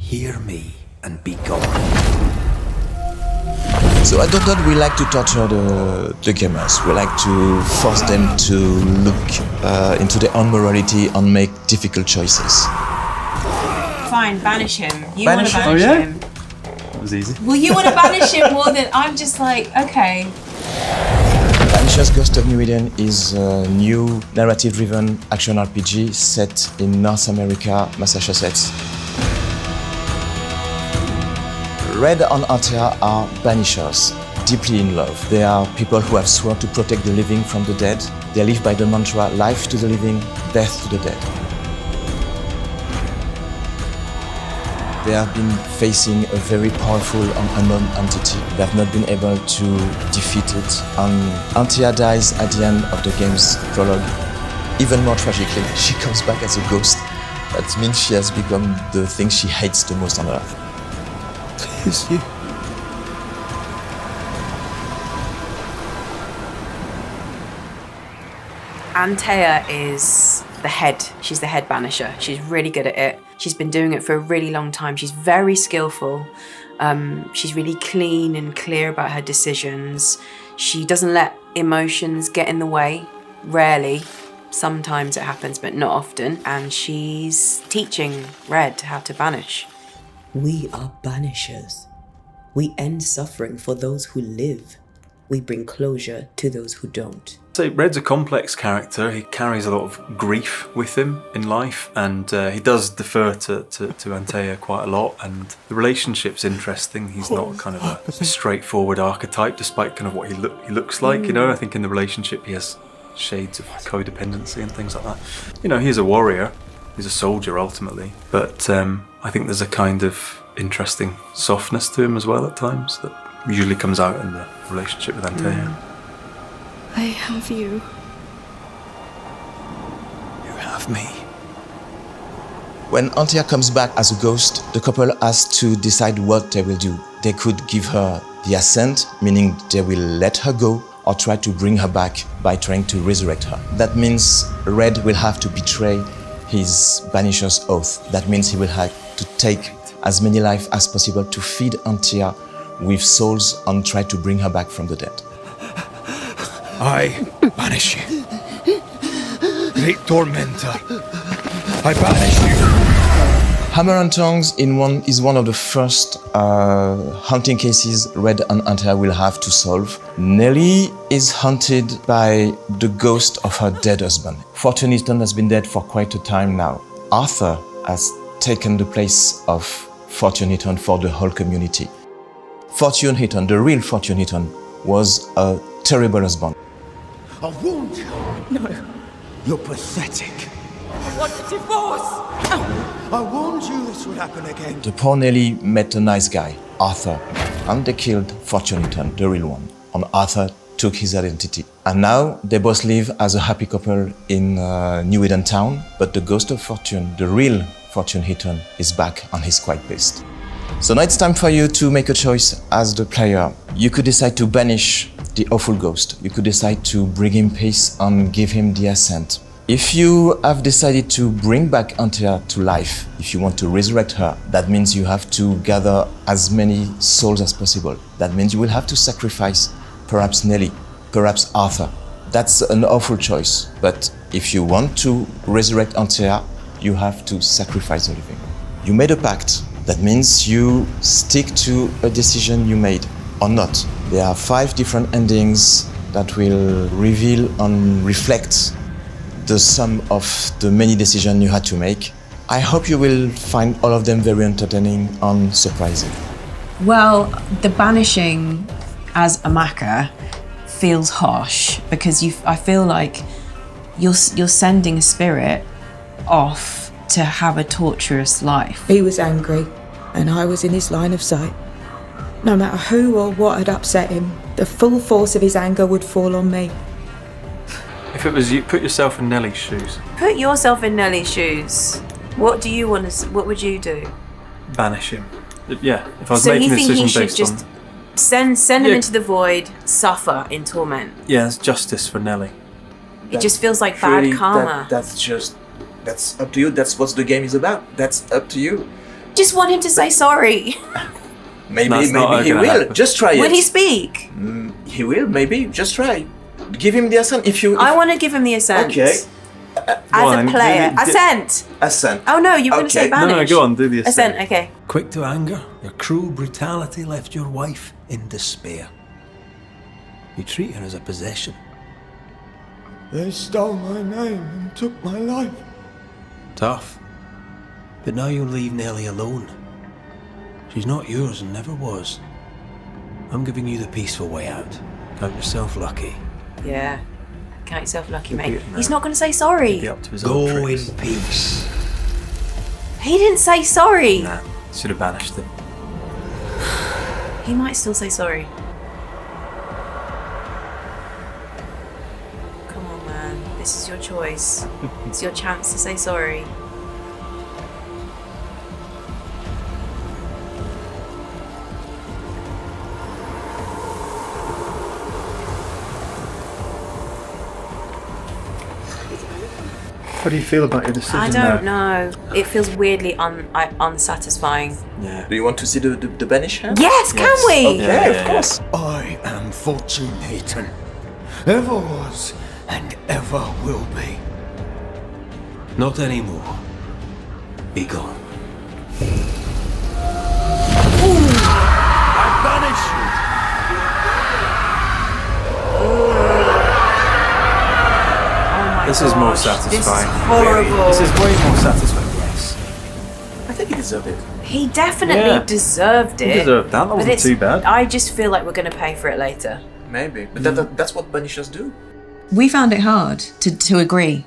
Hear me and be gone. So I don't we like to torture the gamers. We like to force them to look into their own morality and make difficult choices. Fine, banish him. You want to banish him. That was easy. Well, you want to banish him more than... I'm just like, okay. Banishers Ghost of New Eden is a new narrative-driven action RPG set in North America, Massachusetts. Red and Antea are Banishers, deeply in love. They are people who have sworn to protect the living from the dead. They live by the mantra, life to the living, death to the dead. They have been facing a very powerful and unknown entity. They have not been able to defeat it. And Antea dies at the end of the game's prologue. Even more tragically, she comes back as a ghost. That means she has become the thing she hates the most on Earth. It's you. Antea is the head. She's the head banisher. She's really good at it. She's been doing it for a really long time. She's very skillful. She's really clean and clear about her decisions. She doesn't let emotions get in the way, rarely. Sometimes it happens, but not often. And she's teaching Red how to banish. We are banishers. We end suffering for those who live. We bring closure to those who don't. So Red's a complex character. He carries a lot of grief with him in life, and he does defer to Antea quite a lot, and the relationship's interesting. He's not kind of a straightforward archetype, despite kind of what he looks like, you know. I think in the relationship he has shades of codependency and things like that. You know, he's a warrior. He's a soldier ultimately, but I think there's a kind of interesting softness to him as well at times that usually comes out in the relationship with Antea. I have you. You have me. When Antea comes back as a ghost, the couple has to decide what they will do. They could give her the assent, meaning they will let her go, or try to bring her back by trying to resurrect her. That means Red will have to betray his Banisher's oath. That means he will have to take as many lives as possible to feed Antea with souls and try to bring her back from the dead. I banish you. Great tormentor. I banish you. Hammer and Tongs is one of the first haunting cases Red and Antea will have to solve. Nellie is haunted by the ghost of her dead husband. Fortune Eaton has been dead for quite a time now. Arthur has taken the place of Fortune Eaton for the whole community. Fortune Eaton, the real Fortune Eaton, was a terrible husband. I warned you. No. You're pathetic. I want a divorce! I warned you this would happen again. The poor Nellie met a nice guy, Arthur, and they killed Fortune Eaton, the real one. And Arthur took his identity. And now they both live as a happy couple in New Eden town, but the ghost of Fortune, the real Fortune Eaton, is back and he's quite pissed. So now it's time for you to make a choice as the player. You could decide to banish the awful ghost. You could decide to bring him peace and give him the assent. If you have decided to bring back Antea to life, if you want to resurrect her, that means you have to gather as many souls as possible. That means you will have to sacrifice perhaps Nellie, perhaps Arthur. That's an awful choice. But if you want to resurrect Antea, you have to sacrifice the living. You made a pact. That means you stick to a decision you made or not. There are 5 different endings that will reveal and reflect the sum of the many decisions you had to make. I hope you will find all of them very entertaining and surprising. Well, the banishing as Amaka feels harsh because I feel like you're sending a spirit off to have a torturous life. He was angry and I was in his line of sight. No matter who or what had upset him, the full force of his anger would fall on me. If it was you, put yourself in Nellie's shoes. Put yourself in Nellie's shoes. What do you want to? What would you do? Banish him. Yeah, if I was So making you a think decision he should based just on... send him into the void, suffer in torment? Yeah, it's justice for Nellie. It just feels like bad karma. That's up to you. That's what the game is about. That's up to you. Just want him to say sorry. Maybe That's not he gonna will. happen. Just try it. Will he speak? He will. Maybe just try. Give him the assent if you. I want to give him the assent. Okay. As on, a player. do- Assent. Assent. Oh no, you were going to say Okay. banish. No, go on, do the assent. Okay. Quick to anger, your cruel brutality left your wife in despair. You treat her as a possession. They stole my name and took my life. Tough. But now you'll leave Nellie alone. She's not yours and never was. I'm giving you the peaceful way out. Count yourself lucky. Yeah. Count yourself lucky, Could mate. be- no. He's not going to say sorry. Be up to his old Go tricks. in peace. He didn't say sorry. Nah, should have banished him. He might still say sorry. Come on, man. This is your choice. It's your chance to say sorry. How do you feel about your decision? I don't know. It feels weirdly unsatisfying. Yeah. Do you want to see the Banishes? Yes, can we? Okay, of course. I am fortune-hating. Ever was and ever will be. Not anymore. Be gone. I banish you. This is more Gosh, satisfying. This is horrible. This is way more satisfying. Yes. I think he deserved it. He definitely Yeah. deserved it. He deserved that. That But wasn't it's- too bad. I just feel like we're going to pay for it later. Maybe, but that's what Banishers do. We found it hard to agree.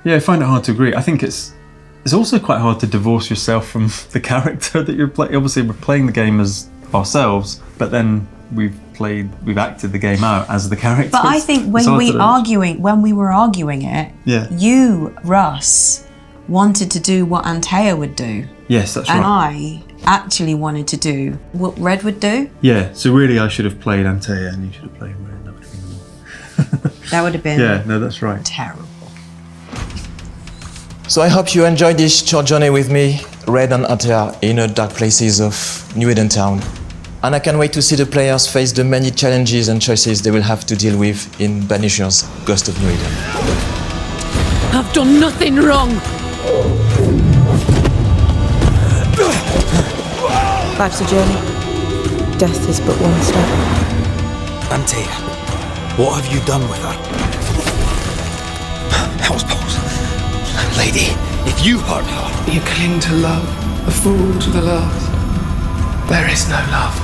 Yeah, I find it hard to agree. I think it's also quite hard to divorce yourself from the character that you're playing. Obviously, we're playing the game as ourselves, but then we've acted the game out as the characters. But I think It's when hard we to- were arguing it, Yeah. you, Russ, wanted to do what Antea would do, Yes, that's and right. I actually wanted to do what Red would do. Yeah, so really I should have played Antea and you should have played Red. That would have been That would have been Yeah, no, that's right. terrible. So I hope you enjoyed this short journey with me, Red and Antea, in the dark places of New Eden Town. And I can't wait to see the players face the many challenges and choices they will have to deal with in Banishers' Ghost of New Eden. I've done nothing wrong. Life's a journey. Death is but one step. Antea, what have you done with her? Hellsballs. Lady, if you hurt her... You cling to love, a fool to the last. There is no love.